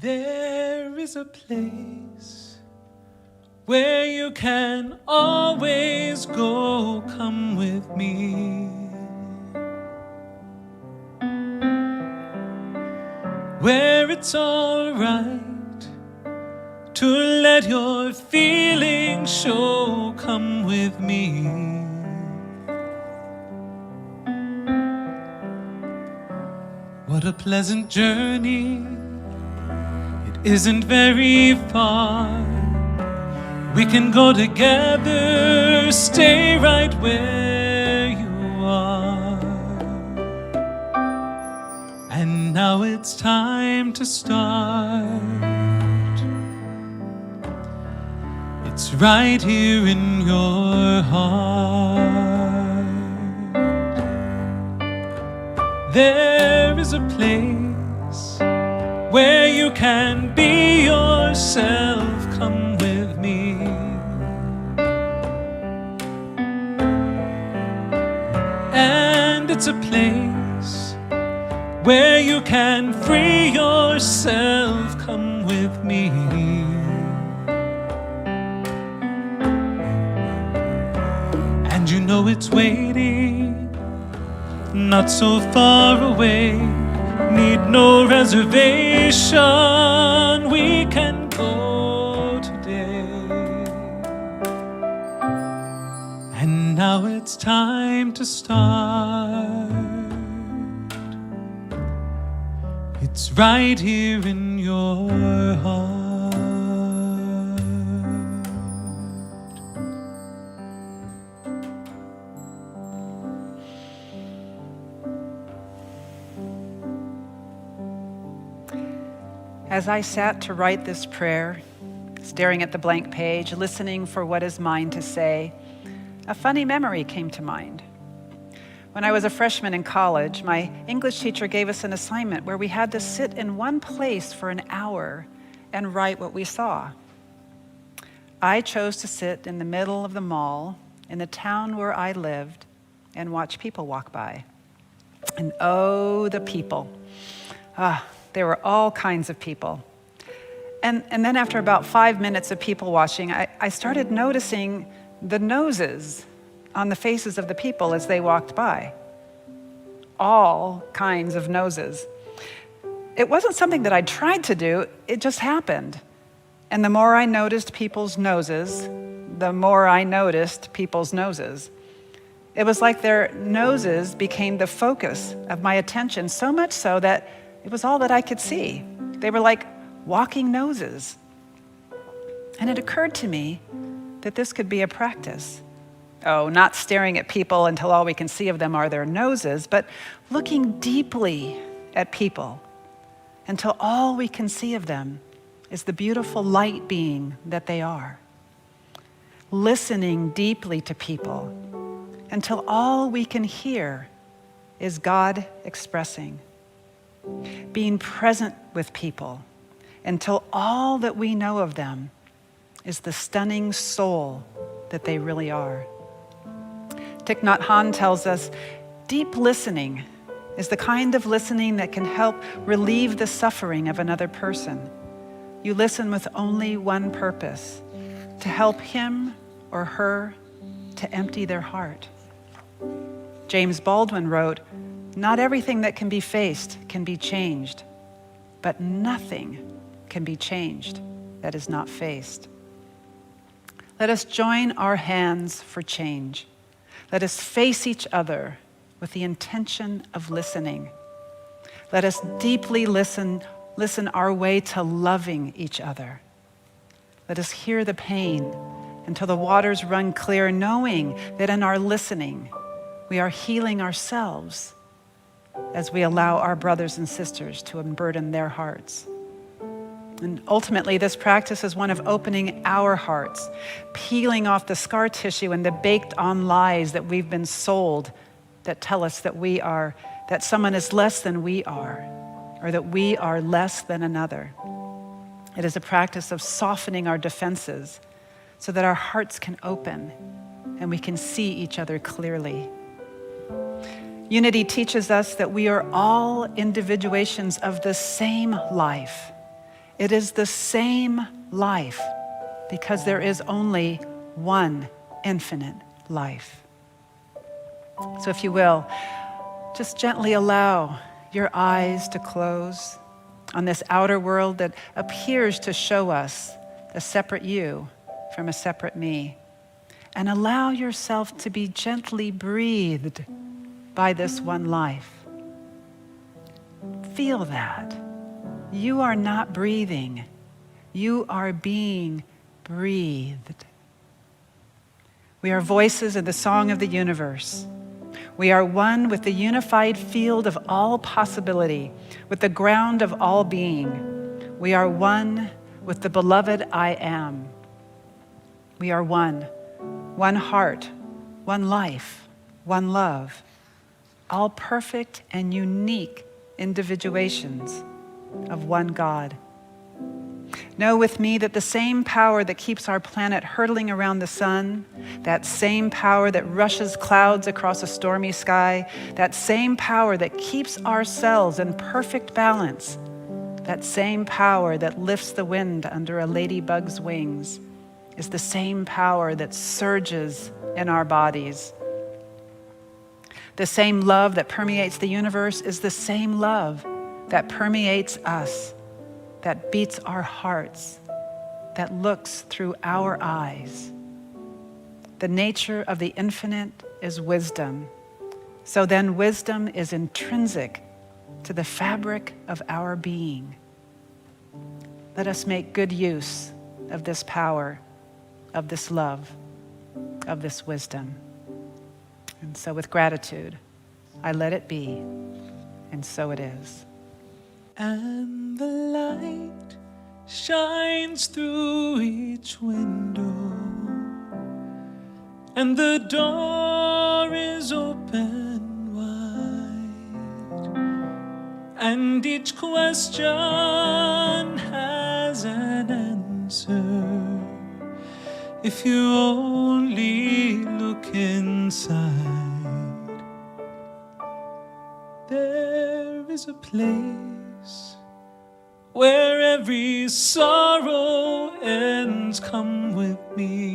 There is a place where you can always go. Come with me. Where it's all right to let your feelings show. Come with me. What a pleasant journey. Isn't very far. We can go together, stay right where you are. And now it's time to start. It's right here in your heart. There is a place where you can be yourself. Come with me. And it's a place where you can free yourself. Come with me. And you know it's waiting, not so far away. Need no reservation, we can go today. And now it's time to start. It's right here in your heart. As I sat to write this prayer, staring at the blank page, listening for what is mine to say, a funny memory came to mind. When I was a freshman in college, my English teacher gave us an assignment where we had to sit in one place for an hour and write what we saw. I chose to sit in the middle of the mall in the town where I lived and watch people walk by. And oh, the people. There were all kinds of people. And then after about 5 minutes of people watching, I started noticing the noses on the faces of the people as they walked by. All kinds of noses. It wasn't something that I tried to do, it just happened. And the more I noticed people's noses, the more I noticed people's noses. It was like their noses became the focus of my attention, so much so that it was all that I could see. They were like walking noses. And it occurred to me that this could be a practice. Oh, not staring at people until all we can see of them are their noses, but looking deeply at people until all we can see of them is the beautiful light being that they are. Listening deeply to people until all we can hear is God expressing. Being present with people until all that we know of them is the stunning soul that they really are. Thich Nhat Hanh tells us, deep listening is the kind of listening that can help relieve the suffering of another person. You listen with only one purpose, to help him or her to empty their heart. James Baldwin wrote, "Not everything that can be faced can be changed, but nothing can be changed that is not faced." Let us join our hands for change. Let us face each other with the intention of listening. Let us deeply listen our way to loving each other. Let us hear the pain until the waters run clear, knowing that in our listening, we are healing ourselves as we allow our brothers and sisters to unburden their hearts. And ultimately, this practice is one of opening our hearts, peeling off the scar tissue and the baked-on lies that we've been sold that tell us that someone is less than we are, or that we are less than another. It is a practice of softening our defenses so that our hearts can open and we can see each other clearly. Unity teaches us that we are all individuations of the same life. It is the same life because there is only one infinite life. So if you will, just gently allow your eyes to close on this outer world that appears to show us a separate you from a separate me. And allow yourself to be gently breathed by this one life. Feel that. You are not breathing. You are being breathed. We are voices in the song of the universe. We are one with the unified field of all possibility, with the ground of all being. We are one with the beloved I am. We are one heart, one life, one love, all perfect and unique individuations of one God. Know with me that the same power that keeps our planet hurtling around the sun, that same power that rushes clouds across a stormy sky, that same power that keeps our cells in perfect balance, that same power that lifts the wind under a ladybug's wings, is the same power that surges in our bodies. The same love that permeates the universe is the same love that permeates us, that beats our hearts, that looks through our eyes. The nature of the infinite is wisdom. So then wisdom is intrinsic to the fabric of our being. Let us make good use of this power, of this love, of this wisdom. And so with gratitude, I let it be, and so it is. And the light shines through each window, and the door is open wide, and each question has an answer if you only look inside. There is a place where every sorrow ends. Come with me.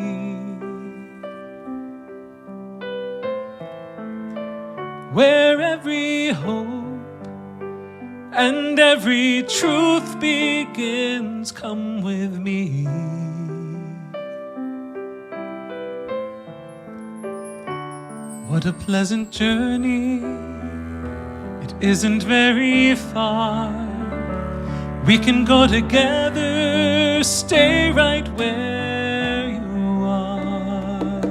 Where every hope and every truth begins. Come with me. What a pleasant journey. It isn't very far. We can go together, stay right where you are.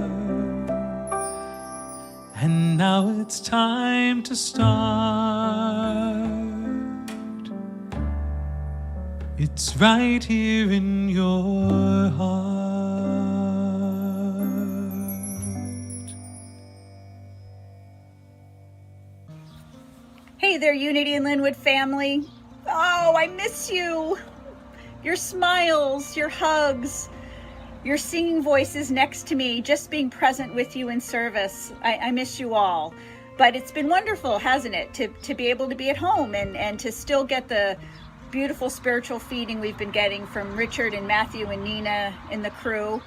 And now it's time to start. It's right here in your heart. Hey there, Unity in Lynnwood family. Oh, I miss you. Your smiles, your hugs, your singing voices next to me, just being present with you in service. I miss you all. But it's been wonderful, hasn't it, to be able to be at home and to still get the beautiful spiritual feeding we've been getting from Richard and Matthew and Nina and the crew.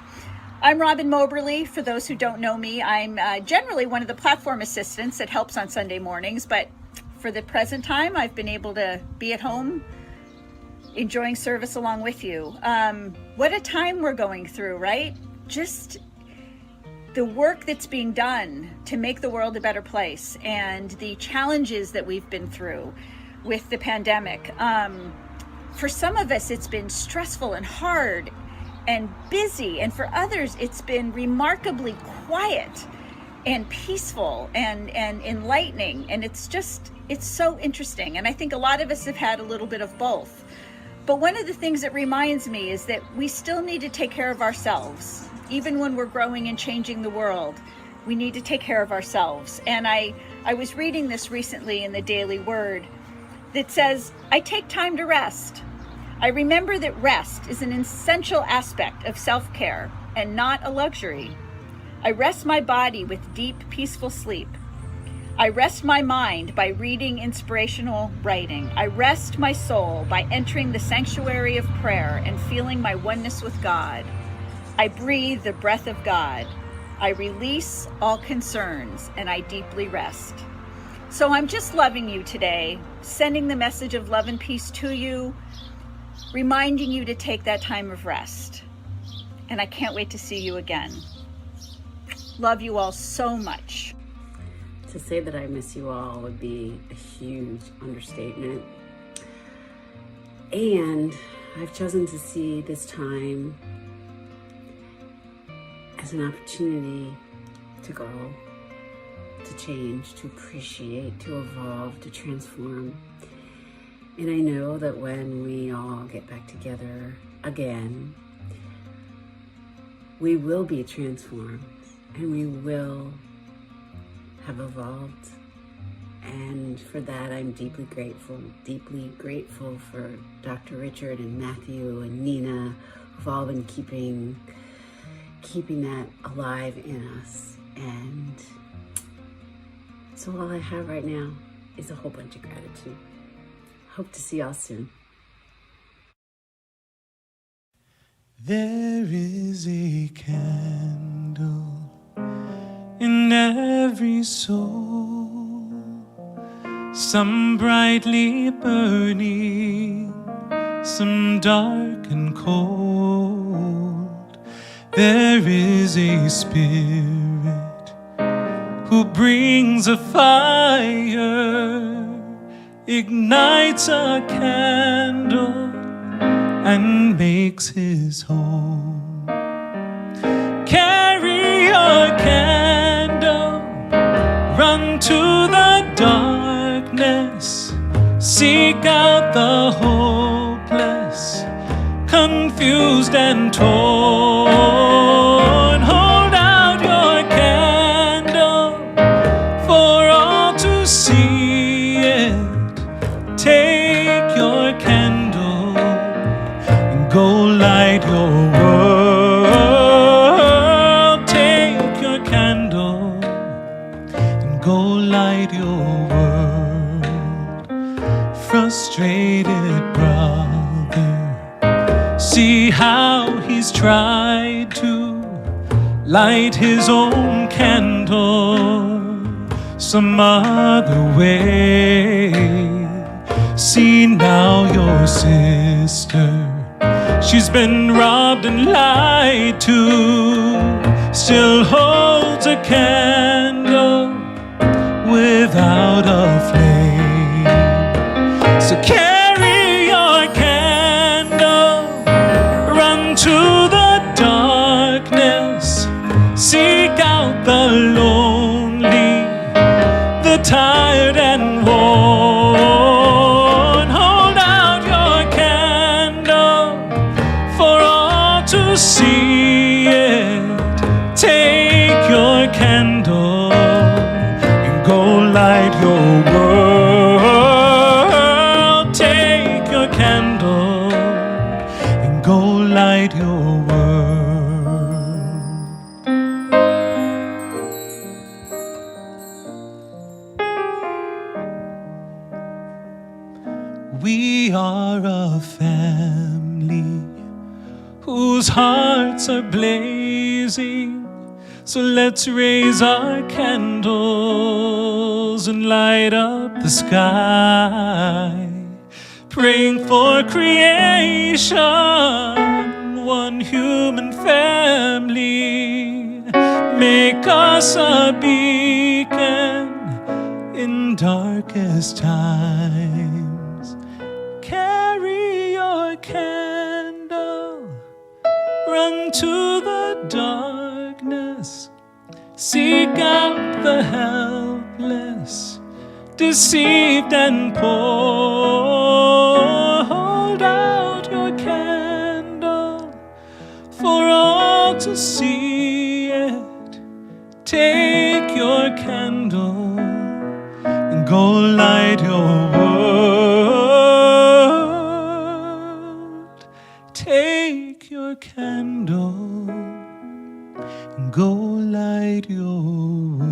I'm Robin Moberly. For those who don't know me, I'm generally one of the platform assistants that helps on Sunday mornings, but for the present time, I've been able to be at home enjoying service along with you. What a time we're going through, right? Just the work that's being done to make the world a better place and the challenges that we've been through with the pandemic. For some of us, it's been stressful and hard and busy, and for others, it's been remarkably quiet and peaceful and enlightening, and it's so interesting. And I think a lot of us have had a little bit of both. But one of the things that reminds me is that we still need to take care of ourselves. Even when we're growing and changing the world, we need to take care of ourselves. And I was reading this recently in the Daily Word that says, I take time to rest. I remember that rest is an essential aspect of self-care and not a luxury. I rest my body with deep, peaceful sleep. I rest my mind by reading inspirational writing. I rest my soul by entering the sanctuary of prayer and feeling my oneness with God. I breathe the breath of God. I release all concerns and I deeply rest. So I'm just loving you today, sending the message of love and peace to you, reminding you to take that time of rest. And I can't wait to see you again. Love you all so much. To say that I miss you all would be a huge understatement. And I've chosen to see this time as an opportunity to grow, to change, to appreciate, to evolve, to transform. And I know that when we all get back together again, we will be transformed and we will have evolved. And for that, I'm deeply grateful for Dr. Richard and Matthew and Nina, who've all been keeping that alive in us. And so all I have right now is a whole bunch of gratitude. Hope to see y'all soon. There is a candle in every soul, some brightly burning, some dark and cold. There is a spirit who brings a fire, ignites a candle, and makes his home. Carry your candle, run to the darkness, seek out the hopeless, confused and torn. Hold out your candle for all to see it. Take your candle and go light your world. Take your candle and go light your world. Frustrated brother, see how he's tried to light his own candle some other way. See now your sister, she's been robbed and lied to, still holds a candle without a flame. So carry your candle, run to the darkness, seek out the lonely, the tired and worn. Hold out your candle for all to see it. Take your candle and go light your world. Take your candle and go light your world. We are a family whose hearts are blazing. So let's raise our candles and light up the sky, praying for creation, one human family. Make us a beacon in darkest times. Carry your candle, run to the darkness, seek out the helpless, deceived and poor. Hold out your candle for all to see it. Take your candle and go light your world. Take your candle and go light your world.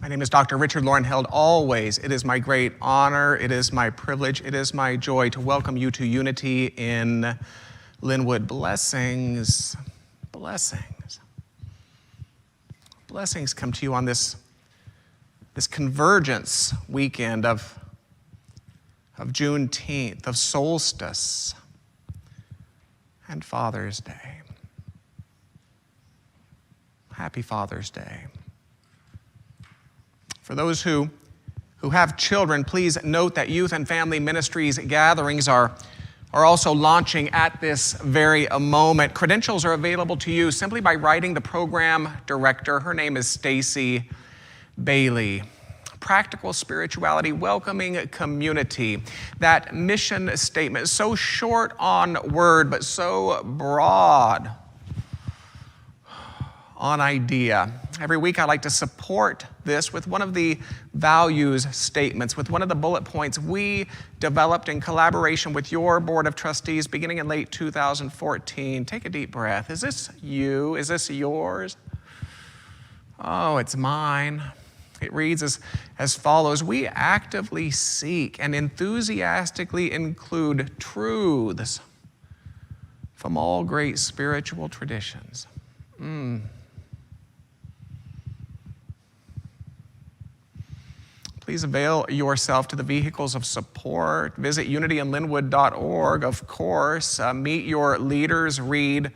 My name is Dr. Richard Loren Held. Always, it is my great honor, it is my privilege, it is my joy to welcome you to Unity in Lynnwood. Blessings, blessings. Blessings come to you on this convergence weekend of Juneteenth, of solstice, and Father's Day. Happy Father's Day. For those who have children, please note that Youth and Family Ministries gatherings are also launching at this very moment. Credentials are available to you simply by writing the program director. Her name is Stacy Bailey. Practical spirituality, welcoming community. That mission statement, so short on word, but so broad on idea. Every week I like to support this with one of the values statements, with one of the bullet points we developed in collaboration with your Board of Trustees beginning in late 2014. Take a deep breath. Is this you? Is this yours? Oh, it's mine. It reads as follows: we actively seek and enthusiastically include truths from all great spiritual traditions. Please avail yourself to the vehicles of support. Visit unityinlynnwood.org, of course. Meet your leaders, read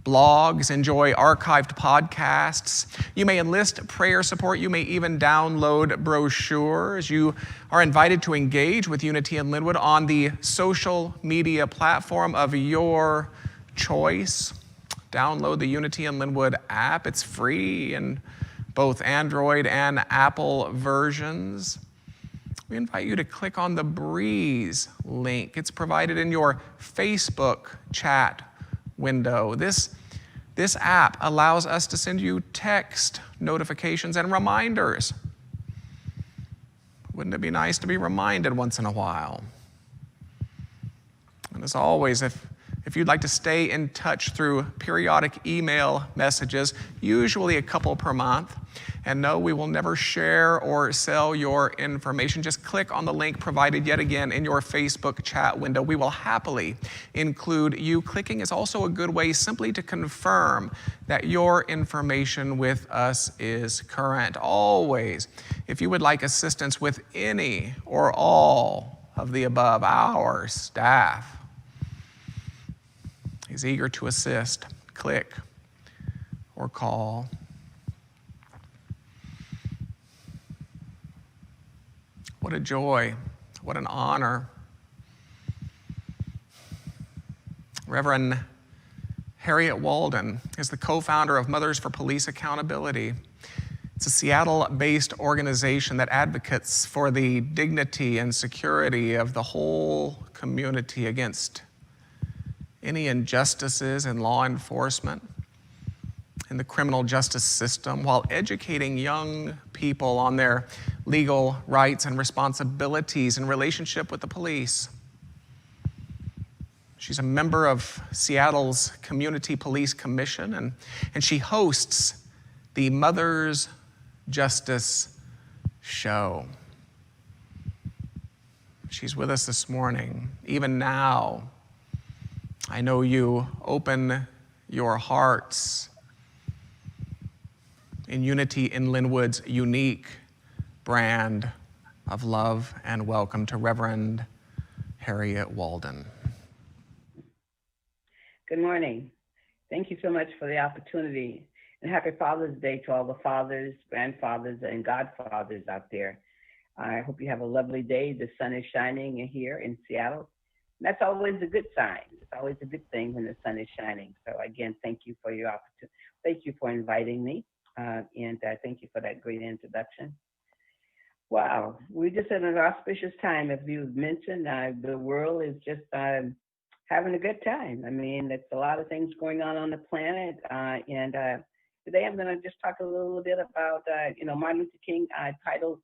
blogs, enjoy archived podcasts. You may enlist prayer support. You may even download brochures. You are invited to engage with Unity in Lynnwood on the social media platform of your choice. Download the Unity in Lynnwood app. It's free in both Android and Apple versions. We invite you to click on the Breeze link. It's provided in your Facebook chat window. This app allows us to send you text notifications and reminders. Wouldn't it be nice to be reminded once in a while? And as always, if you'd like to stay in touch through periodic email messages, usually a couple per month, and no, we will never share or sell your information. Just click on the link provided yet again in your Facebook chat window. We will happily include you. Clicking is also a good way simply to confirm that your information with us is current. Always, if you would like assistance with any or all of the above, our staff is eager to assist. Click or call. What a joy, what an honor. Reverend Harriett Walden is the co-founder of Mothers for Police Accountability. It's a Seattle-based organization that advocates for the dignity and security of the whole community against any injustices in law enforcement, in the criminal justice system, while educating young people on their legal rights and responsibilities in relationship with the police. She's a member of Seattle's Community Police Commission, and she hosts the Mother's Justice Show. She's with us this morning. Even now, I know you open your hearts in Unity in Lynnwood's unique brand of love and welcome to Reverend Harriett Walden. Good morning. Thank you so much for the opportunity, and happy Father's Day to all the fathers, grandfathers, and godfathers out there. I hope you have a lovely day. The sun is shining here in Seattle. That's always a good sign. It's always a good thing when the sun is shining. So again, thank you for your opportunity. Thank you for inviting me. And thank you for that great introduction. Wow, we're just at an auspicious time. As you mentioned, the world is just having a good time. I mean, there's a lot of things going on the planet. And today I'm going to just talk a little bit about, Martin Luther King titled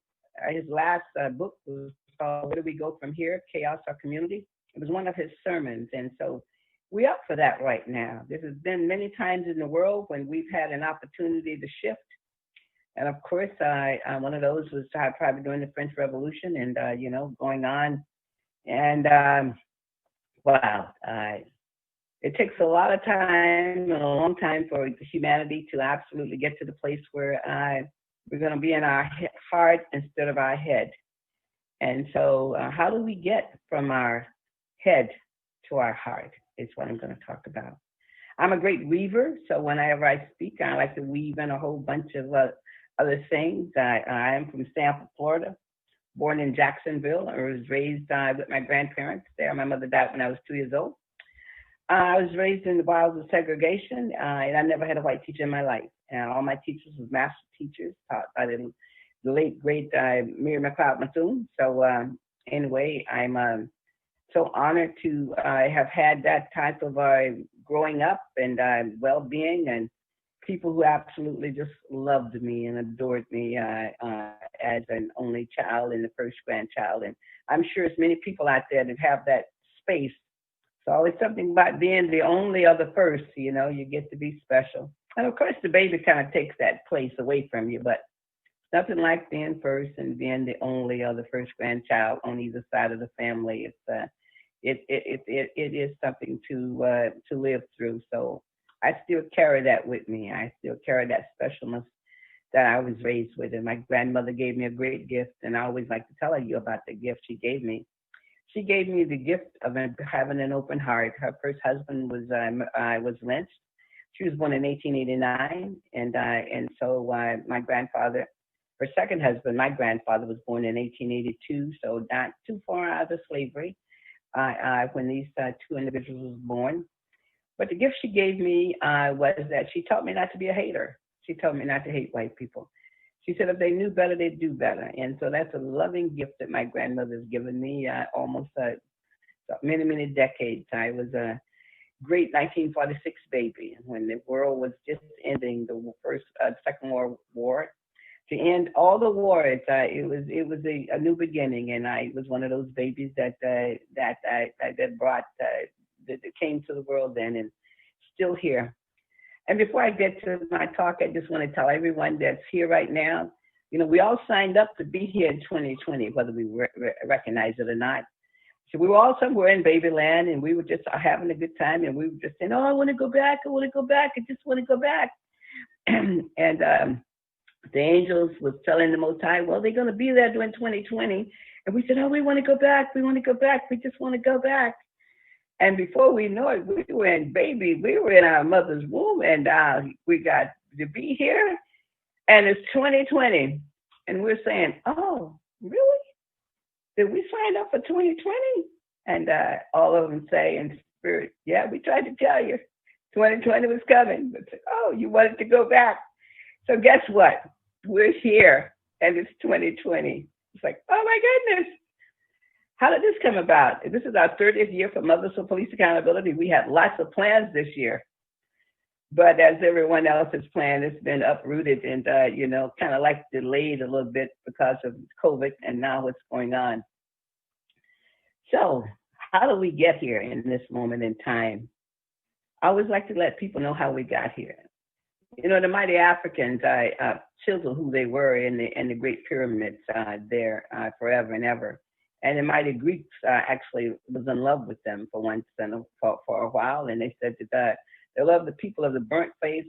his last book was called Where Do We Go From Here? Chaos or Community? It was one of his sermons. And so we're up for that right now. This has been many times in the world when we've had an opportunity to shift And of course, one of those was probably during the French Revolution and, going on. And wow, it takes a lot of time and a long time for humanity to absolutely get to the place where we're going to be in our heart instead of our head. And so how do we get from our head to our heart is what I'm going to talk about. I'm a great weaver, so whenever I speak, I like to weave in a whole bunch of other things. I am from Sanford, Florida, born in Jacksonville. I was raised with my grandparents there. My mother died when I was 2 years old. I was raised in the wilds of segregation, and I never had a white teacher in my life. And all my teachers were master teachers taught by the late, great Miriam McLeod Bethune. So anyway, I'm so honored to have had that type of growing up and well-being and people who absolutely just loved me and adored me as an only child and the first grandchild. And I'm sure there's many people out there that have that space. It's always something about being the only or the first, you get to be special. And of course, the baby kind of takes that place away from you, but nothing like being first and being the only or the first grandchild on either side of the family. It is something to live through. So I still carry that with me. I still carry that specialness that I was raised with. And my grandmother gave me a great gift, and I always like to tell you about the gift she gave me. She gave me the gift of having an open heart. Her first husband was lynched. She was born in 1889, and so my grandfather, her second husband, my grandfather, was born in 1882, so not too far out of slavery when these two individuals were born. But the gift she gave me was that she taught me not to be a hater. She told me not to hate white people. She said if they knew better, they'd do better. And so that's a loving gift that my grandmother's given me almost many, many decades. I was a great 1946 baby when the world was just ending, the Second World War. To end all the wars, it was a new beginning, and I was one of those babies that came to the world then, and still here. And before I get to my talk, I just want to tell everyone that's here right now, we all signed up to be here in 2020, whether we recognize it or not. So we were all somewhere in Babyland, and we were just having a good time, and we were just saying, oh, I want to go back, I just want to go back. And the angels was telling the Most High, well, they're going to be there during 2020. And we said, oh, we want to go back, we just want to go back. And before we know it, we were in our mother's womb, and we got to be here, and it's 2020. And we're saying, oh, really? Did we sign up for 2020? And all of them say in spirit, yeah, we tried to tell you 2020 was coming. But oh, you wanted to go back. So guess what? We're here, and it's 2020. It's like, oh my goodness. How did this come about? This is our 30th year for Mothers for Police Accountability. We had lots of plans this year, but as everyone else's plan, it's been uprooted and, kind of like delayed a little bit because of COVID and now what's going on. So how do we get here in this moment in time? I always like to let people know how we got here. The mighty Africans chiseled who they were in the Great Pyramids there forever and ever. And the mighty Greeks actually was in love with them for once and for a while. And they said that they loved the people of the burnt place,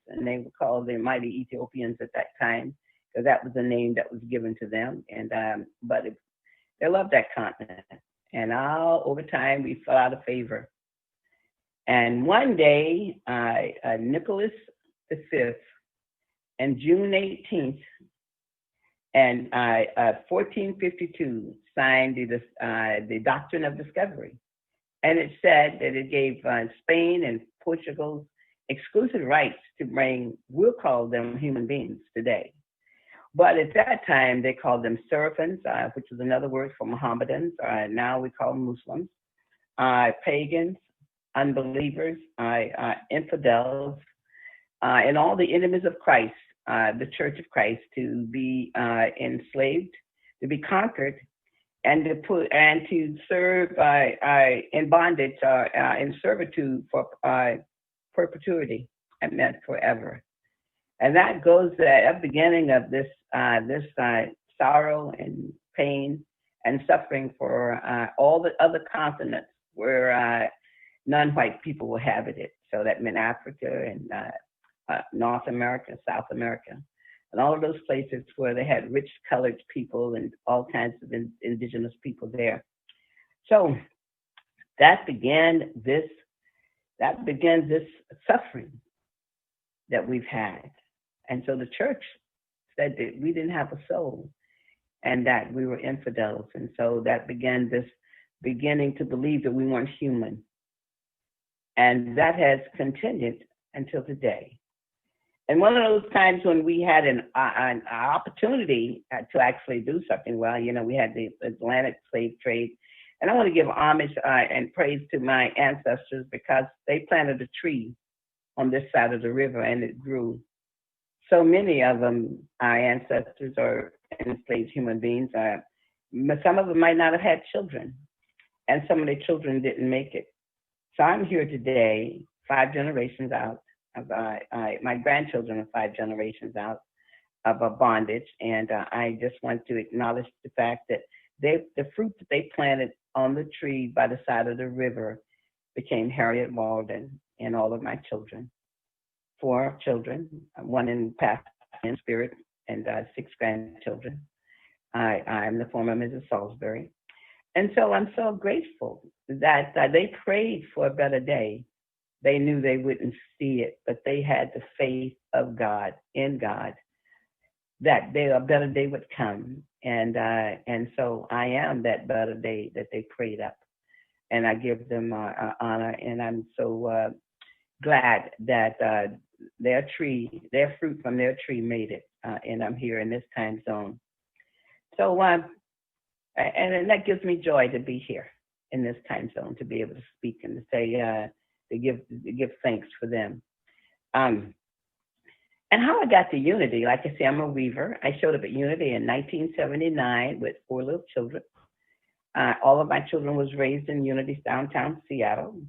and they were called the mighty Ethiopians at that time, because that was the name that was given to them. And they loved that continent. And all over time, we fell out of favor. And one day, Nicholas V, and June 18th, and 1452 signed the Doctrine of Discovery. And it said that it gave Spain and Portugal exclusive rights to bring, we'll call them human beings today. But at that time, they called them Seraphins, which is another word for Mohammedans. Now we call them Muslims, pagans, unbelievers, infidels, and all the enemies of Christ, the Church of Christ, to be enslaved, to be conquered, and to serve in bondage, in servitude for perpetuity. It meant forever. And that goes at the beginning of this sorrow and pain and suffering for all the other continents where non-white people were habited. So that meant Africa and North America, South America, and all of those places where they had rich colored people and all kinds of indigenous people there. So that began this suffering that we've had. And so the church said that we didn't have a soul and that we were infidels. And so that began this beginning to believe that we weren't human. And that has continued until today. And one of those times when we had an opportunity to actually do something, well, you know, we had the Atlantic slave trade. And I want to give homage and praise to my ancestors because they planted a tree on this side of the river and it grew. So many of them, our ancestors are enslaved human beings. Some of them might not have had children, and some of their children didn't make it. So I'm here today, 5 generations out. My grandchildren are 5 generations out of a bondage, and I just want to acknowledge the fact that the fruit that they planted on the tree by the side of the river became Harriett Walden and all of my children. 4 children, 1 in past in spirit, and 6 grandchildren. I'm the former Mrs. Salisbury. And so I'm so grateful that they prayed for a better day. They knew they wouldn't see it, but they had the faith of God, in God, that a better day would come. And so I am that better day that they prayed up. And I give them honor, and I'm so glad that their fruit from their tree made it, and I'm here in this time zone. So, and that gives me joy to be here in this time zone, to be able to speak and to say, to give thanks for them. And how I got to Unity, like I say, I'm a weaver. I showed up at Unity in 1979 with 4 little children. All of my children was raised in Unity's downtown Seattle.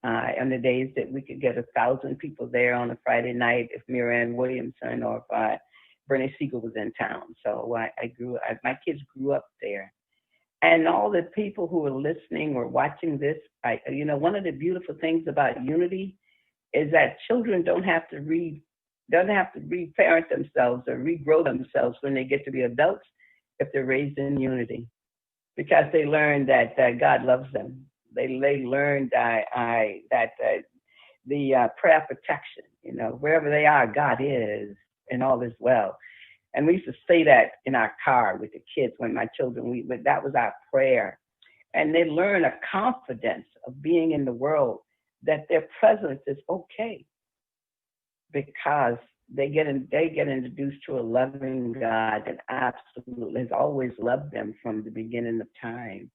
On the days that we could get 1,000 people there on a Friday night if Marianne Williamson or if Bernie Siegel was in town. So my kids grew up there. And all the people who are listening or watching this, one of the beautiful things about Unity is that children don't have to reparent themselves or regrow themselves when they get to be adults if they're raised in Unity, because they learn that God loves them. They learned that the prayer protection, wherever they are, God is, and all is well. And we used to say that in our car with the kids when my children, that was our prayer. And they learn a confidence of being in the world, that their presence is okay, because they get introduced to a loving God that absolutely has always loved them from the beginning of time.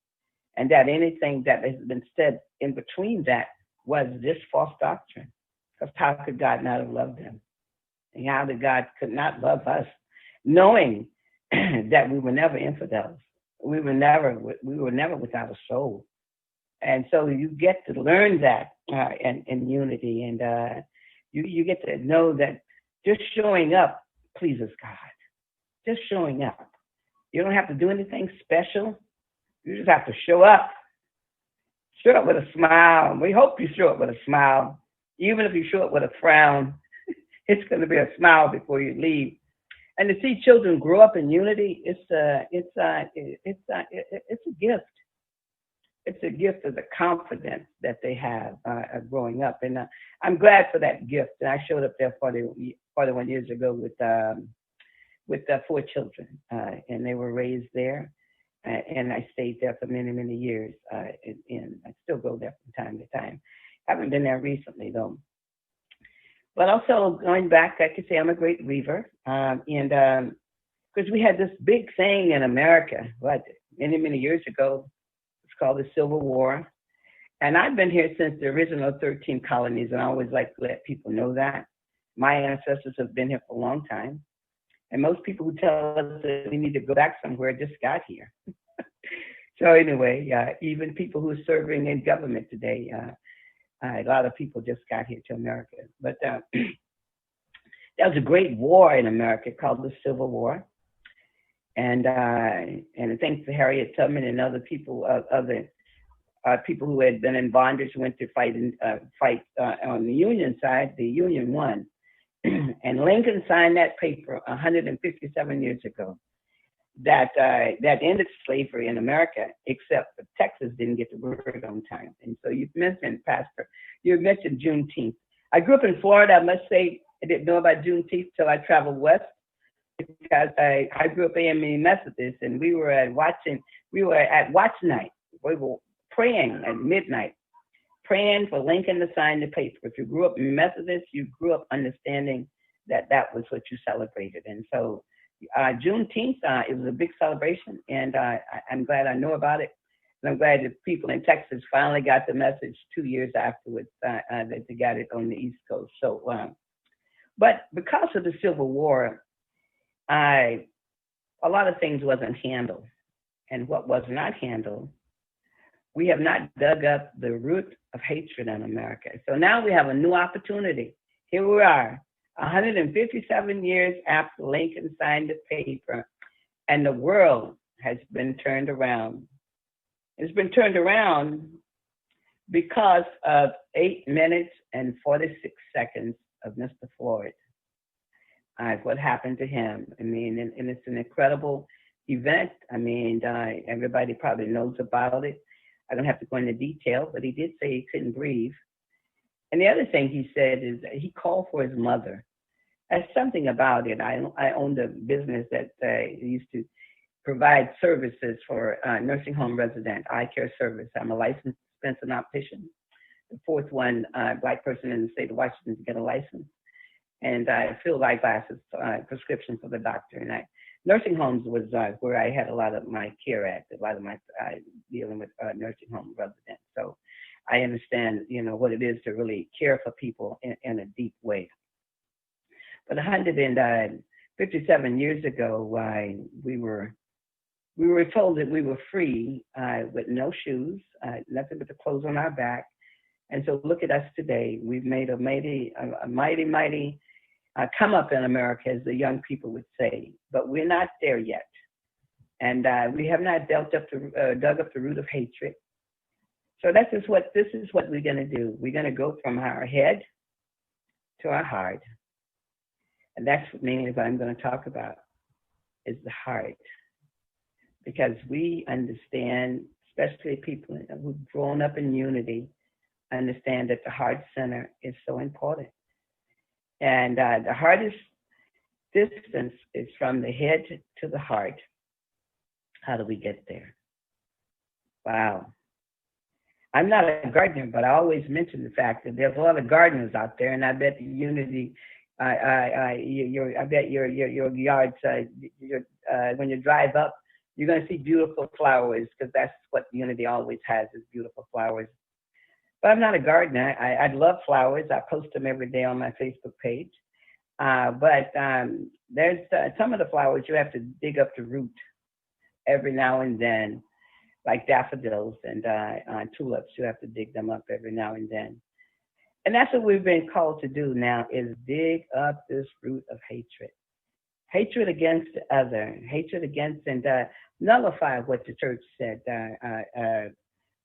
And that anything that has been said in between that was just false doctrine. Because how could God not have loved them? And how did God could not love us, knowing that we were never infidels? We were never without a soul. And so you get to learn that in Unity, and you get to know that just showing up pleases God. Just showing up. You don't have to do anything special. You just have to show up. Show up with a smile. We hope you show up with a smile. Even if you show up with a frown, it's going to be a smile before you leave. And to see children grow up in Unity, it's a gift. It's a gift of the confidence that they have growing up. And I'm glad for that gift. And I showed up there 41 years ago with 4 children, and they were raised there. And I stayed there for many, many years. And I still go there from time to time. Haven't been there recently, though. But also going back, I could say I'm a great weaver. And because we had this big thing in America, many, many years ago, it's called the Civil War. And I've been here since the original 13 colonies, and I always like to let people know that. My ancestors have been here for a long time. And most people who tell us that we need to go back somewhere just got here. So anyway, even people who are serving in government today, a lot of people just got here to America. But There was a great war in America called the Civil War. And thanks to Harriet Tubman and other people, other people who had been in bondage went to fight on the Union side. The Union won. And Lincoln signed that paper 157 years ago that ended slavery in America, except that Texas didn't get the word on time. And so you mentioned, Pastor, you mentioned Juneteenth. I grew up in Florida. I must say I didn't know about Juneteenth till I traveled west, because I grew up AME Methodist, and we were at watch night. We were praying at midnight, praying for Lincoln to sign the paper. If you grew up Methodist, you grew up understanding that was what you celebrated. And so Juneteenth, it was a big celebration, and I'm glad I know about it. And I'm glad that people in Texas finally got the message 2 years afterwards that they got it on the East Coast. So, but because of the Civil War, a lot of things wasn't handled. And what was not handled, we have not dug up the root of hatred in America. So now we have a new opportunity. Here we are, 157 years after Lincoln signed the paper, and the world has been turned around. It's been turned around because of 8 minutes and 46 seconds of Mr. Floyd. What happened to him. I mean, and it's an incredible event. I mean, everybody probably knows about it. I don't have to go into detail, but he did say he couldn't breathe. And the other thing he said is that he called for his mother. There's something about it. I owned a business that used to provide services for nursing home resident eye care service. I'm a licensed dispensing optician, the fourth one Black person in the state of Washington to get a license. And I fill eyeglasses prescription for the doctor. And nursing homes was where I had a lot of my care at, a lot of my dealing with nursing home residents. So I understand, what it is to really care for people in a deep way. But 157 years ago, we were told that we were free with no shoes, nothing but the clothes on our back. And so look at us today. We've made a mighty come up in America, as the young people would say, but we're not there yet. And we have not dug up the root of hatred. So this is what we're going to do. We're going to go from our head to our heart. And that's mainly what I'm going to talk about, is the heart. Because we understand, especially people who've grown up in unity, understand that the heart center is so important. And the hardest distance is from the head to the heart. How do we get there? Wow. I'm not a gardener, but I always mention the fact that there's a lot of gardeners out there, and I bet the unity, I bet your yards, when you drive up, you're going to see beautiful flowers, because that's what unity always has, is beautiful flowers. But I'm not a gardener. I love flowers. I post them every day on my Facebook page. But there's some of the flowers you have to dig up the root every now and then, like daffodils and tulips. You have to dig them up every now and then. And that's what we've been called to do now, is dig up this root of hatred. Hatred against the other, hatred against, and nullify what the church said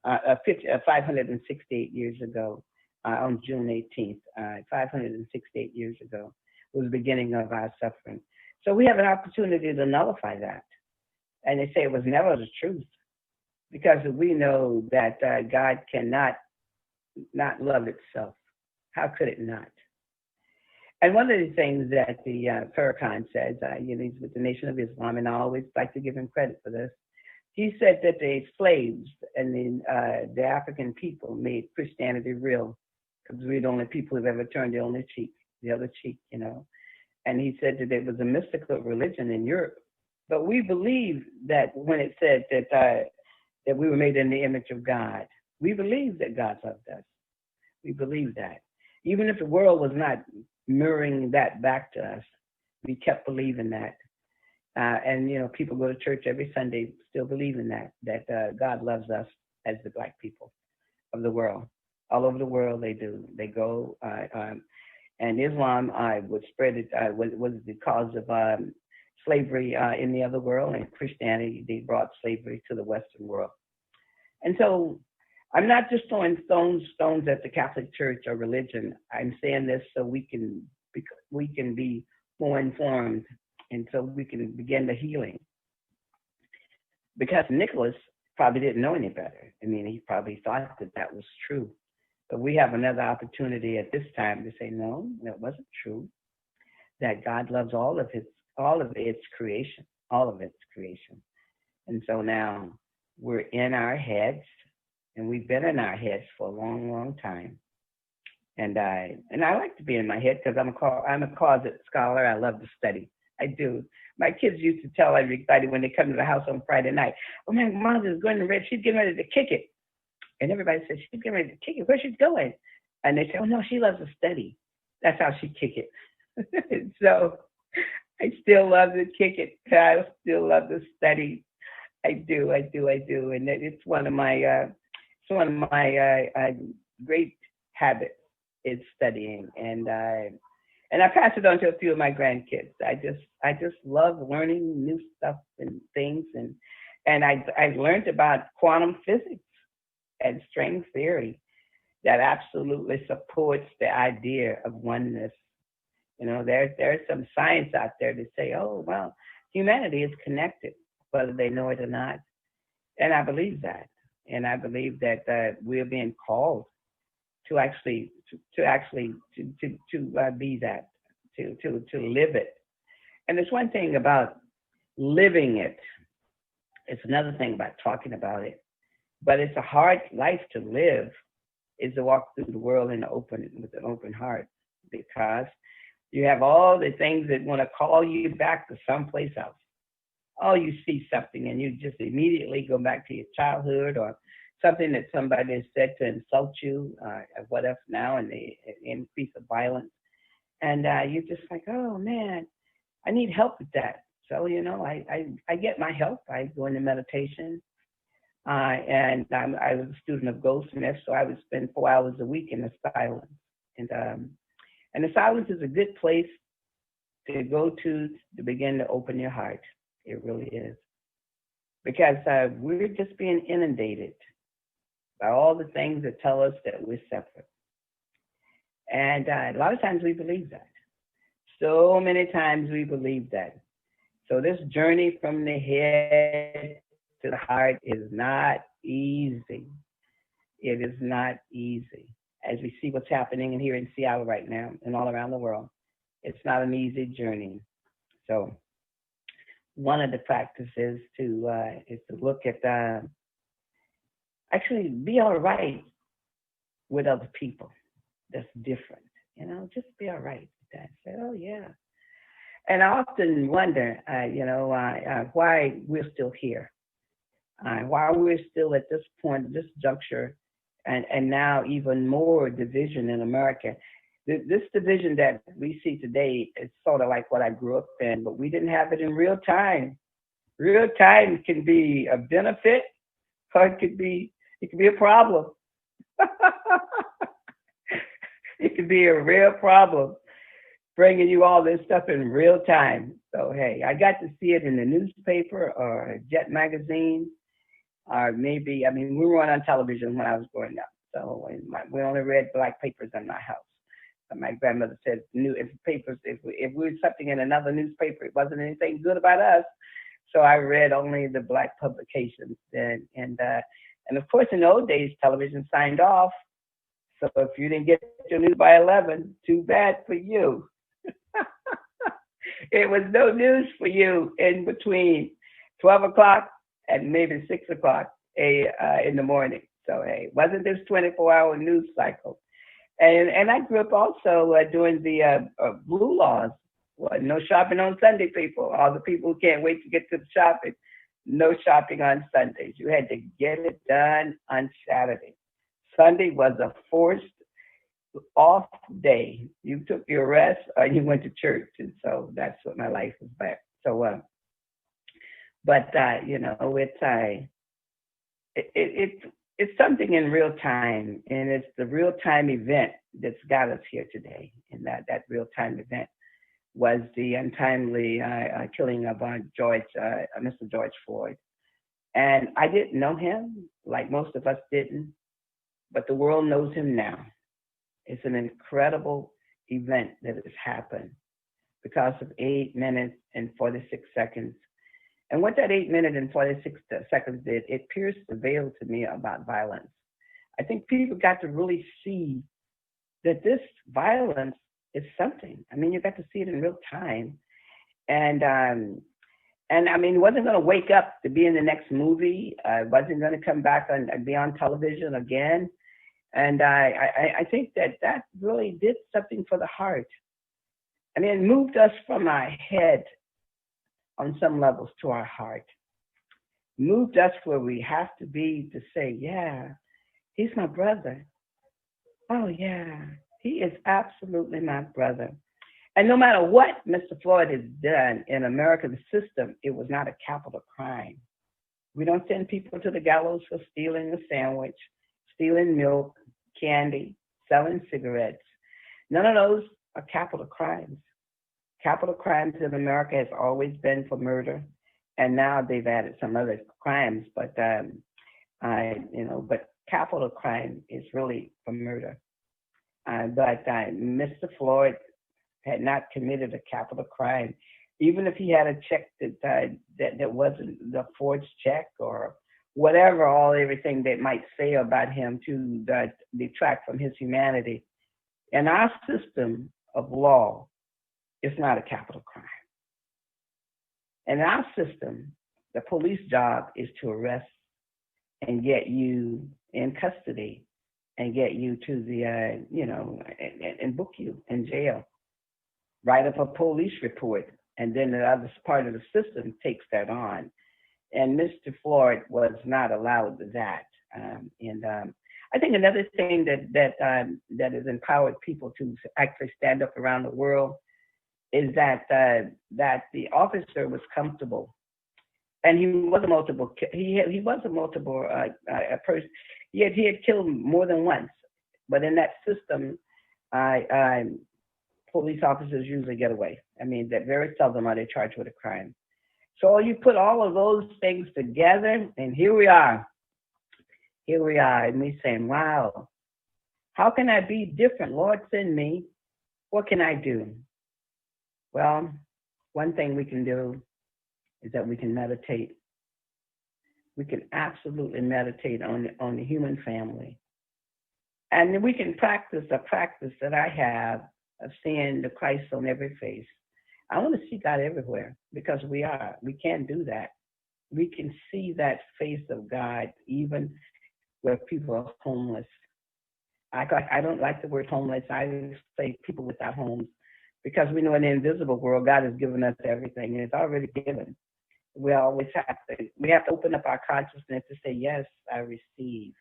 568 years ago, on June 18th, 568 years ago, was the beginning of our suffering. So we have an opportunity to nullify that. And they say it was never the truth, because we know that God cannot not love itself. How could it not? And one of the things that the Farrakhan says, he's with the Nation of Islam, and I always like to give him credit for this. He said that the slaves and the African people made Christianity real, because we're the only people who've ever turned the other cheek, And he said that it was a mystical religion in Europe. But we believe that when it said that we were made in the image of God, we believe that God loved us. We believe that. Even if the world was not mirroring that back to us, we kept believing that. And people go to church every Sunday still believing that God loves us as the Black people of the world. All over the world they do. They go, And Islam was spread was the cause of slavery in the other world, and Christianity, they brought slavery to the Western world. And so I'm not just throwing stones at the Catholic Church or religion. I'm saying this so we can be more informed, and so we can begin the healing. Because Nicholas probably didn't know any better. I mean, he probably thought that was true. But we have another opportunity at this time to say, no, that wasn't true. That God loves all of its creation. And so now we're in our heads, and we've been in our heads for a long, long time. And I like to be in my head because I'm a closet scholar. I love to study. I do. My kids used to tell everybody when they come to the house on Friday night, oh man, Mom's is going to bed. She's getting ready to kick it. And everybody says, she's getting ready to kick it. Where's she going? And they say, oh no, she loves to study. That's how she kick it. So I still love to kick it. I still love to study. I do. And it's one of my great habits is studying. And I pass it on to a few of my grandkids. I just love learning new stuff and things. And I learned about quantum physics and string theory that absolutely supports the idea of oneness. You know, there's some science out there to say, oh, well, humanity is connected, whether they know it or not. And I believe that. And I believe that we're being called to actually be that, to live it. And there's one thing about living it. It's another thing about talking about it. But it's a hard life to live, is to walk through the world with an open heart, because you have all the things that want to call you back to someplace else. Oh, you see something and you just immediately go back to your childhood, or something that somebody has said to insult you, what else now, and the increase of violence. And you're just like, oh man, I need help with that. So, you know, I get my help. I go into meditation. And I was a student of Goldsmith, so I would spend 4 hours a week in the silence. And the silence is a good place to go to begin to open your heart. It really is. Because we're just being inundated by all the things that tell us that we're separate. And a lot of times we believe that. So many times we believe that. So this journey from the head to the heart is not easy. It is not easy. As we see what's happening here in Seattle right now and all around the world, it's not an easy journey. So one of the practices is to look at, actually be all right with other people that's different. You know, just be all right with that. Say, oh yeah. And I often wonder, why we're still here. Why we're still at this point, this juncture, and now even more division in America. This division that we see today is sort of like what I grew up in, but we didn't have it in real time. Real time can be a benefit, or it could be a problem. It could be a real problem, bringing you all this stuff in real time. So hey, I got to see it in the newspaper or Jet magazine. Or maybe, we weren't on television when I was growing up. So we only read black papers in my house. My grandmother said, if we read something in another newspaper, it wasn't anything good about us. So I read only the black publications. And of course, in the old days, television signed off. So if you didn't get your news by 11, too bad for you. It was no news for you in between 12 o'clock and maybe 6 o'clock in the morning. So hey, wasn't this 24-hour news cycle? And I grew up also during the blue laws. Well, no shopping on Sunday, people. All the people who can't wait to get to the shopping, no shopping on Sundays. You had to get it done on Saturday. Sunday was a forced off day. You took your rest or you went to church. And so that's what my life was about. So, it's something in real time, and it's the real time event that's got us here today. And that real time event was the untimely killing of Mr. George Floyd. And I didn't know him, like most of us didn't, but the world knows him now. It's an incredible event that has happened because of 8 minutes and 46 seconds. And what that 8 minutes and 46 seconds did, it pierced the veil to me about violence. I think people got to really see that this violence is something. I mean, you got to see it in real time. And I mean, it wasn't going to wake up to be in the next movie. It wasn't going to come back and be on television again. And I think that really did something for the heart. I mean, it moved us from our head on some levels to our heart. Moved us where we have to be to say, yeah, he's my brother. Oh, yeah, he is absolutely my brother. And no matter what Mr. Floyd has done in American system, it was not a capital crime. We don't send people to the gallows for stealing a sandwich, stealing milk, candy, selling cigarettes. None of those are capital crimes. Capital crimes in America has always been for murder, and now they've added some other crimes, but capital crime is really for murder. But Mr. Floyd had not committed a capital crime, even if he had a check that wasn't the forged check or whatever, everything they might say about him to detract from his humanity. In our system of law, it's not a capital crime. In our system, the police job is to arrest and get you in custody and get you to the, and book you in jail. Write up a police report, and then the other part of the system takes that on. And Mr. Floyd was not allowed that. I think another thing that has empowered people to actually stand up around the world is that the officer was comfortable, and he was a multiple. He was a multiple person. He had killed more than once, but in that system, police officers usually get away. I mean, that very seldom are they charged with a crime. So you put all of those things together, and here we are. Here we are, and we saying, wow, how can I be different? Lord, send me. What can I do? Well, one thing we can do is that we can meditate. We can absolutely meditate on the human family. And we can practice a practice that I have of seeing the Christ on every face. I want to see God everywhere because we can do that. We can see that face of God even where people are homeless. I don't like the word homeless. I say people without homes because we know in the invisible world, God has given us everything and it's already given. We have to open up our consciousness to say, yes, I receive.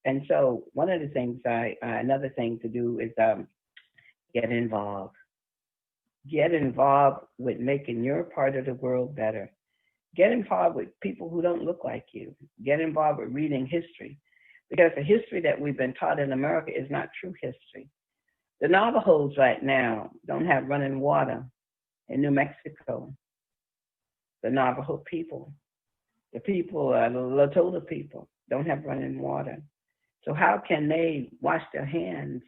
And so one of the things another thing to do is get involved. Get involved with making your part of the world better. Get involved with people who don't look like you. Get involved with reading history. Because the history that we've been taught in America is not true history. The Navajos right now don't have running water in New Mexico. The Navajo people, the Lakota people don't have running water. So how can they wash their hands?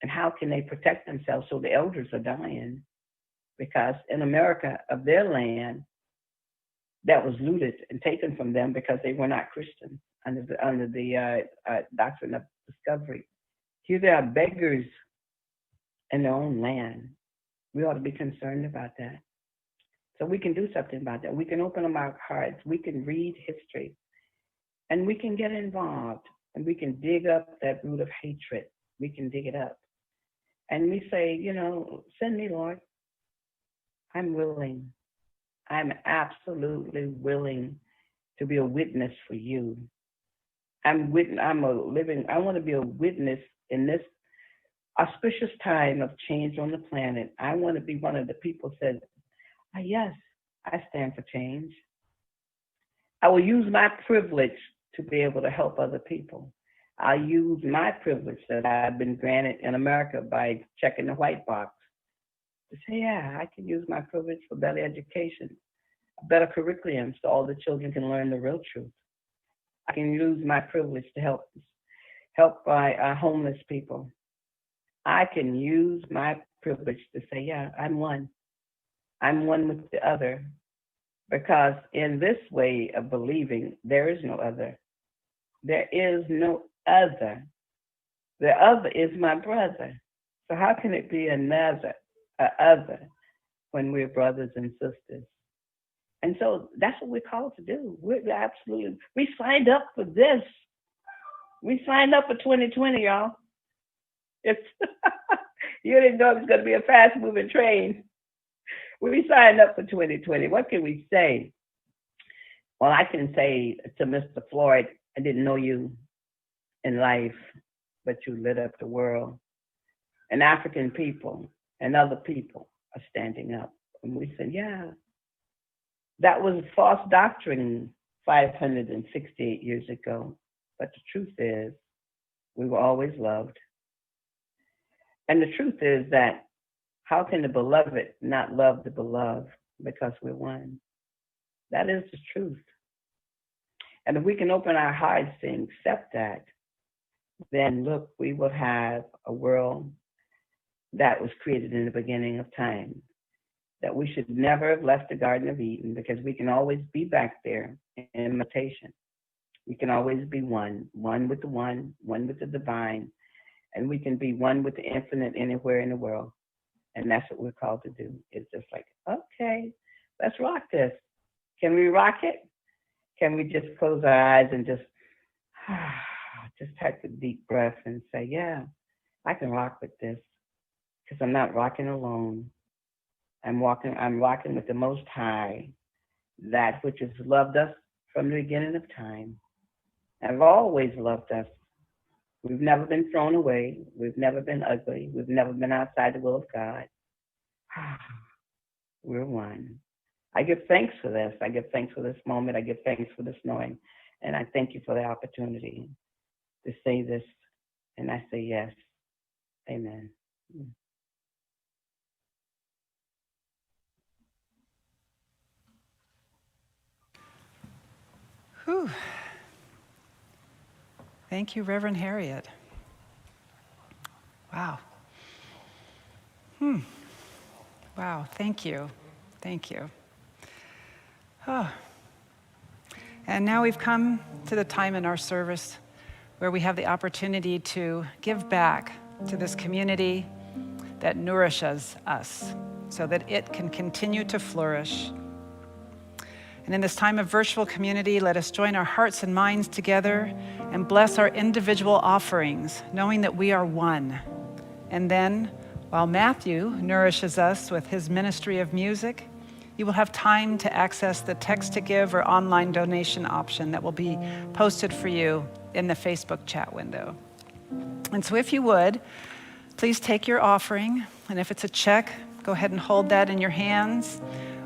And how can they protect themselves? So the elders are dying because in America of their land that was looted and taken from them because they were not Christians under the doctrine of discovery. Here they are beggars in their own land. We ought to be concerned about that. So we can do something about that. We can open up our hearts. We can read history. And we can get involved. And we can dig up that root of hatred. We can dig it up. And we say, send me, Lord. I'm willing. I'm absolutely willing to be a witness for you. I want to be a witness in this auspicious time of change on the planet. I want to be one of the people who says, yes, I stand for change. I will use my privilege to be able to help other people. I'll use my privilege that I've been granted in America by checking the white box to say, yeah, I can use my privilege for better education, better curriculum so all the children can learn the real truth. I can use my privilege to help my homeless people. I can use my privilege to say, yeah, I'm one. I'm one with the other. Because in this way of believing, there is no other. There is no other. The other is my brother. So how can it be another, other, when we're brothers and sisters? And so that's what we're called to do. We signed up for this. We signed up for 2020, y'all. It's you didn't know it was going to be a fast-moving train. We signed up for 2020. What can we say? Well, I can say to Mr. Floyd, I didn't know you in life, but you lit up the world. And African people and other people are standing up. And we said, yeah, that was false doctrine 568 years ago. But the truth is, we were always loved. And the truth is that how can the beloved not love the beloved? Because we're one. That is the truth. And if we can open our hearts and accept that, then look, we will have a world that was created in the beginning of time. That we should never have left the Garden of Eden, because we can always be back there in imitation. We can always be one with the one with the divine, and we can be one with the infinite anywhere in the world. And that's what we're called to do. It's just like, okay, let's rock this. Can we rock it? Can we just close our eyes and just take a deep breath and say, yeah, I can rock with this, because I'm not rocking alone. I'm rocking with the Most High, that which has loved us from the beginning of time. Have always loved us. We've never been thrown away. We've never been ugly. We've never been outside the will of God. We're one. I give thanks for this. I give thanks for this moment. I give thanks for this knowing. And I thank you for the opportunity to say this. And I say yes. Amen. Whew. Thank you, Reverend Harriett. Wow. Wow, thank you. Thank you. Oh. And now we've come to the time in our service where we have the opportunity to give back to this community that nourishes us so that it can continue to flourish. And in this time of virtual community, let us join our hearts and minds together and bless our individual offerings, knowing that we are one. And then, while Matthew nourishes us with his ministry of music, you will have time to access the text to give or online donation option that will be posted for you in the Facebook chat window. And so if you would, please take your offering, and if it's a check, go ahead and hold that in your hands.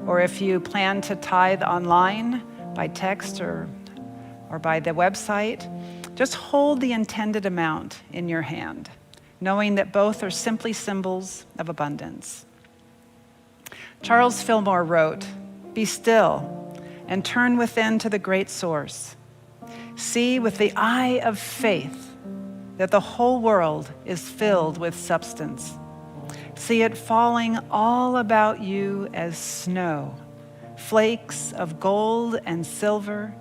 Or if you plan to tithe online by text or by the website, just hold the intended amount in your hand, knowing that both are simply symbols of abundance. Charles Fillmore wrote, "Be still and turn within to the great source. See with the eye of faith that the whole world is filled with substance. See it falling all about you as snow, flakes of gold and silver,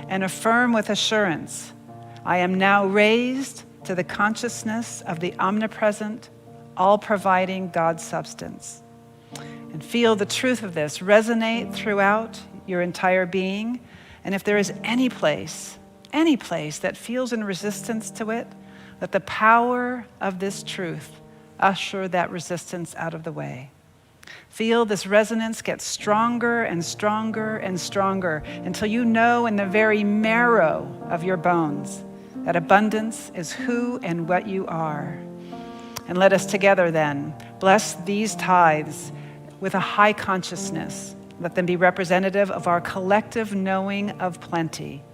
and affirm with assurance, I am now raised to the consciousness of the omnipresent, all-providing God's substance. And feel the truth of this resonate throughout your entire being. And if there is any place that feels in resistance to it, let the power of this truth usher that resistance out of the way. Feel this resonance get stronger and stronger and stronger until you know in the very marrow of your bones that abundance is who and what you are. And let us together then bless these tithes with a high consciousness. Let them be representative of our collective knowing of plenty.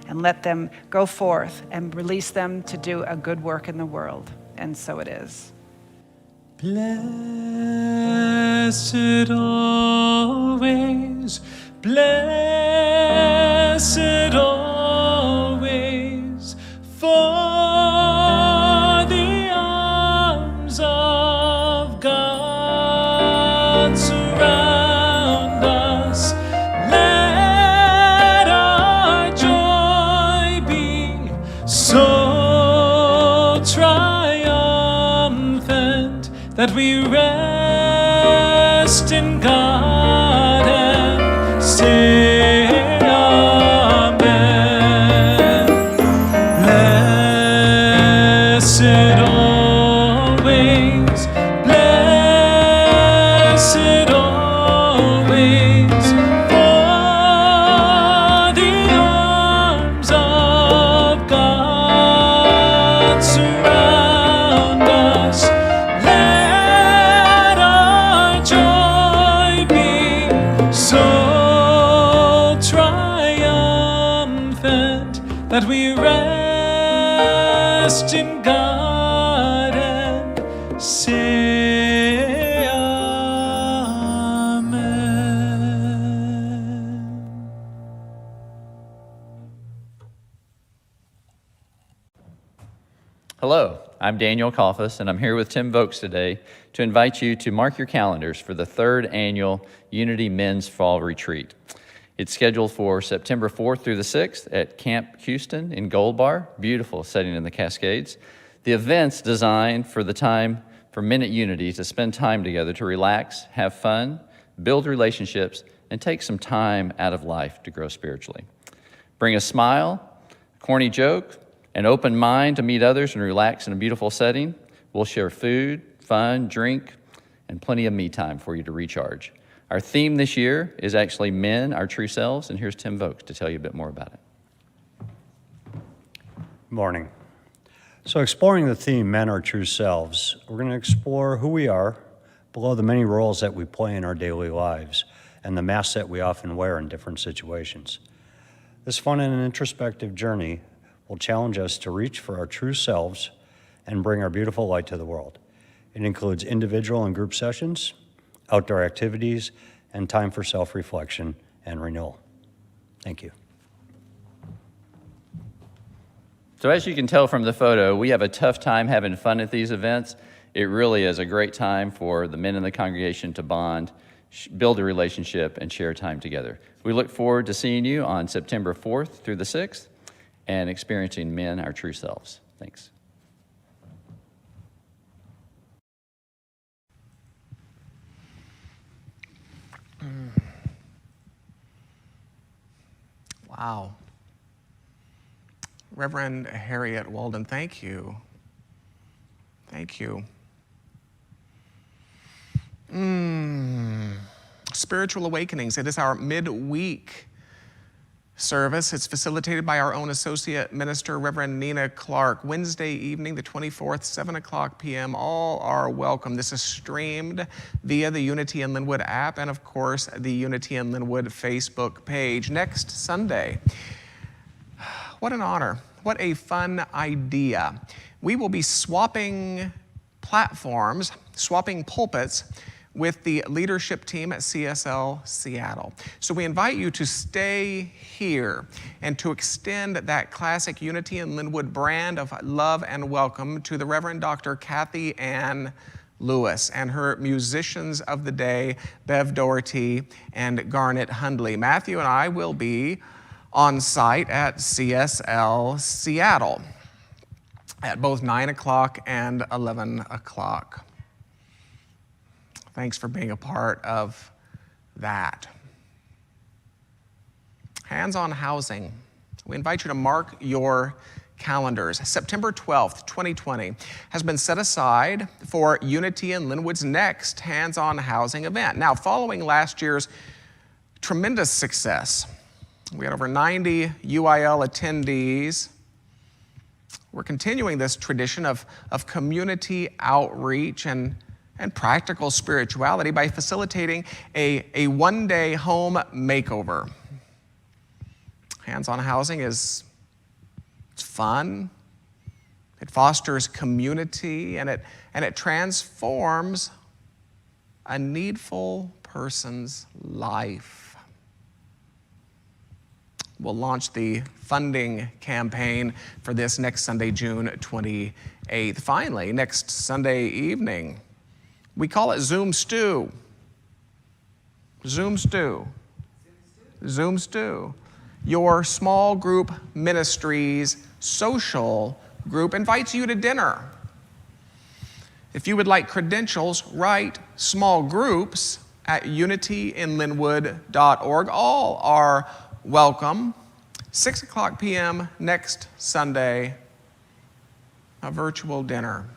and let them go forth and release them to do a good work in the world. And so it is. Blessed always, blessed always, for the arms of God surround us. Let our joy be so triumphant that we rest in God and say amen. Blessed always, blessed always, for the arms of God surround us. Let our joy be so triumphant that we rest in God and say amen. Hello, I'm Daniel Coffis, and I'm here with Tim Vokes today to invite you to mark your calendars for the 3rd annual Unity Men's Fall Retreat. It's scheduled for September 4th through the 6th at Camp Houston in Gold Bar, beautiful setting in the Cascades. The event's designed for the time for men at Unity to spend time together to relax, have fun, build relationships, and take some time out of life to grow spiritually. Bring a smile, a corny joke, an open mind to meet others and relax in a beautiful setting. We'll share food, fun, drink, and plenty of me time for you to recharge. Our theme this year is actually Men, Our True Selves, and here's Tim Vokes to tell you a bit more about it. Morning. So exploring the theme, Men, Our True Selves, we're going to explore who we are below the many roles that we play in our daily lives and the masks that we often wear in different situations. This fun and introspective journey will challenge us to reach for our true selves and bring our beautiful light to the world. It includes individual and group sessions, outdoor activities, and time for self-reflection and renewal. Thank you. So as you can tell from the photo, we have a tough time having fun at these events. It really is a great time for the men in the congregation to bond, build a relationship, and share time together. We look forward to seeing you on September 4th through the 6th and experiencing Men, Our True Selves. Thanks. Wow. Reverend Harriett Walden, thank you. Thank you. Spiritual Awakenings. It is our midweek service. It's facilitated by our own associate minister, Reverend Nina Clark. Wednesday evening, the 24th, 7 o'clock p.m. All are welcome. This is streamed via the Unity in Lynnwood app and, of course, the Unity in Lynnwood Facebook page. Next Sunday, what an honor. What a fun idea. We will be swapping platforms, swapping pulpits with the leadership team at CSL Seattle. So we invite you to stay here and to extend that classic Unity in Lynnwood brand of love and welcome to the Reverend Dr. Kathy Ann Lewis and her musicians of the day, Bev Doherty and Garnet Hundley. Matthew and I will be on site at CSL Seattle at both 9 o'clock and 11 o'clock. Thanks for being a part of that. Hands-on housing. We invite you to mark your calendars. September 12th, 2020 has been set aside for Unity in Lynnwood's next hands-on housing event. Now, following last year's tremendous success, we had over 90 UIL attendees. We're continuing this tradition of community outreach and practical spirituality by facilitating a one-day home makeover. Hands-on housing is It's fun. It fosters community, and it transforms a needful person's life. We'll launch the funding campaign for this next Sunday, June 28th. Finally, next Sunday evening, we call it Zoom Stew. Zoom Stew. Zoom Stew. Your small group ministries social group invites you to dinner. If you would like credentials, write small groups at unityinlynnwood.org. All are welcome. 6 o'clock p.m. next Sunday, a virtual dinner.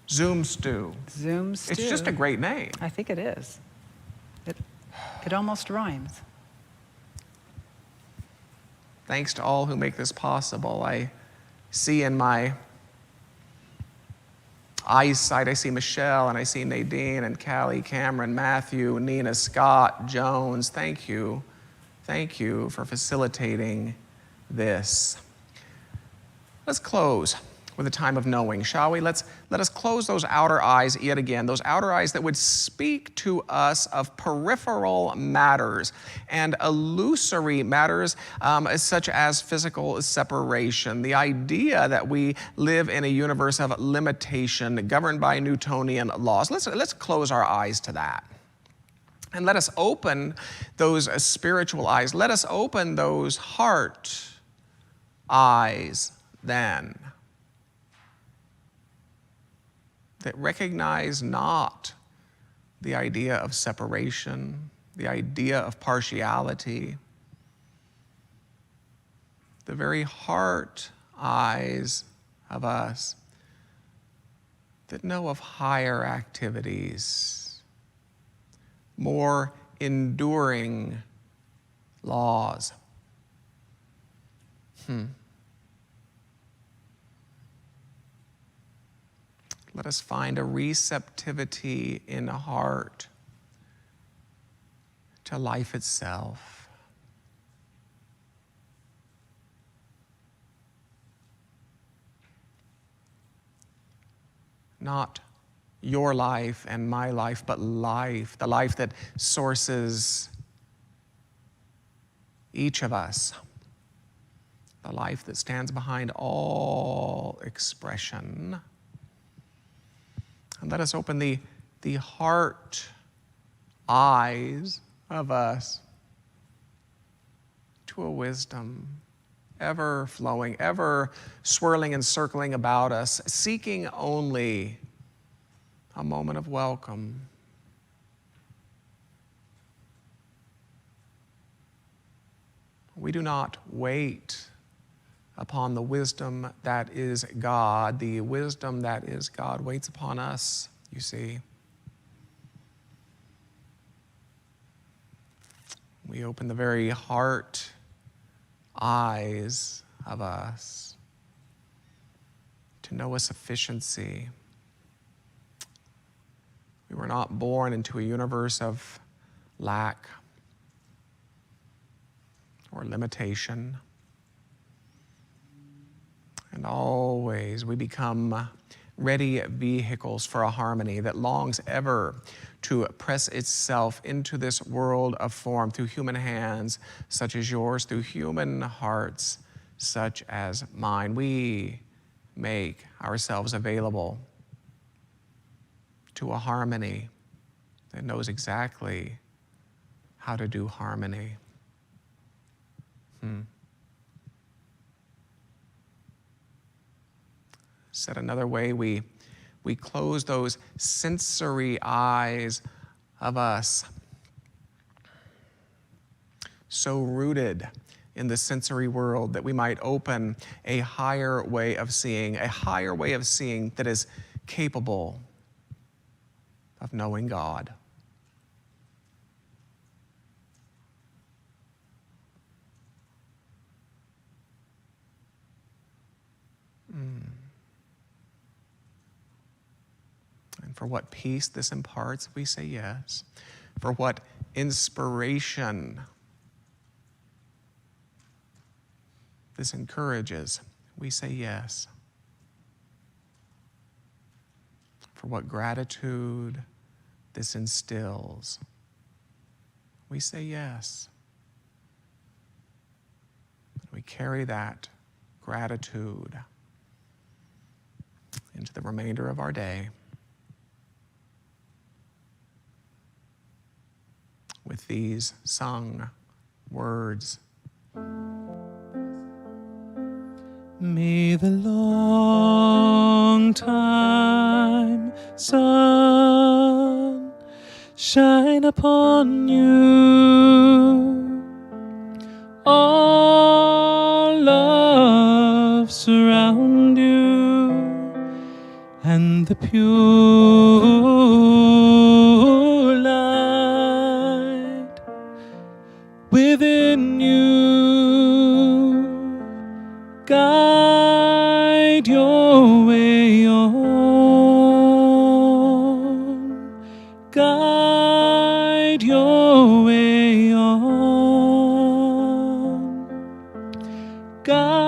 Zoom Stew. Zoom Stew. It's just a great name. I think it is. It almost rhymes. Thanks to all who make this possible. I see in my eyesight, I see Michelle, and I see Nadine, and Callie, Cameron, Matthew, Nina, Scott, Jones. Thank you. Thank you for facilitating this. Let's close with a time of knowing, shall we? Let us close those outer eyes yet again, those outer eyes that would speak to us of peripheral matters and illusory matters such as physical separation, the idea that we live in a universe of limitation governed by Newtonian laws. Let's close our eyes to that. And let us open those spiritual eyes. Let us open those heart eyes then, that recognize not the idea of separation, the idea of partiality, the very heart eyes of us that know of higher activities, more enduring laws. Let us find a receptivity in the heart to life itself. Not your life and my life, but life, the life that sources each of us, the life that stands behind all expression. And let us open the heart eyes of us to a wisdom ever flowing, ever swirling and circling about us, seeking only a moment of welcome. We do not wait upon the wisdom that is God. The wisdom that is God waits upon us, you see. We open the very heart eyes of us to know a sufficiency. We were not born into a universe of lack or limitation. And always we become ready vehicles for a harmony that longs ever to press itself into this world of form through human hands such as yours, through human hearts such as mine. We make ourselves available to a harmony that knows exactly how to do harmony. Said another way, we close those sensory eyes of us, so rooted in the sensory world that we might open a higher way of seeing that is capable of knowing God. And for what peace this imparts, we say yes. For what inspiration this encourages, we say yes. For what gratitude this instills, we say yes. We carry that gratitude into the remainder of our day with these sung words. May the long time sun shine upon you, all love surround you, and the pure light within you guide your way on, guide your way on, guide